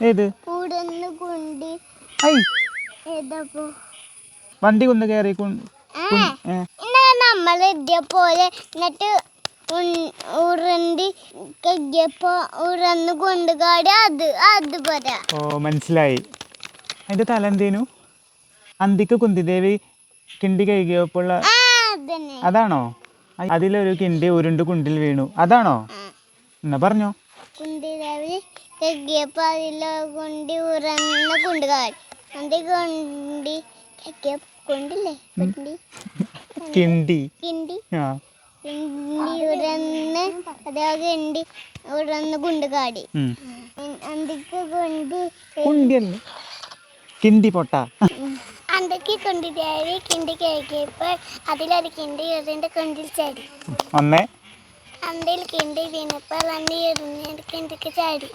ഏത് വണ്ടി കുന്ന് കയറി നമ്മൾ ഇതേപോലെ എന്നിട്ട് കൊണ്ടുകാട് അത് പറയാ. ഓ മനസ്സിലായി. അതിന്റെ തല എന്തേനു? അന്തിക്ക് കുന്തിദേവി കിണ്ടി കഴുകിയപ്പോൾ അതാണോ? അതിലൊരു കിണ്ടി ഉരുണ്ട് കുണ്ടിൽ വീണു അതാണോ? എന്നാ പറഞ്ഞോ. കുന്തിദേവി കഴുകിയപ്പോ അതിലെ കുണ്ടി ഉറന്ന കുണ്ടുകാട് കൊണ്ടില്ലേ കിണ്ടി കിണ്ടി ഉറന്ന് കിണ്ടി ഉറന്ന് കുണ്ടുകാടി അന്തിക്ക് കുണ്ടിയല്ലേ കിണ്ടി പൊട്ട. അന്തിക്ക് കുന്തിദേവി കിണ്ടി കഴുകിയപ്പോൾ അതിലൊരു കിണ്ടി ഉരുണ്ട് കുണ്ടിൽ ചാടി. ഒന്നേ അന്തിൽ കിണ്ടി വീണപ്പോൾ അന്തി കിണ്ടിക്ക് ചാടി.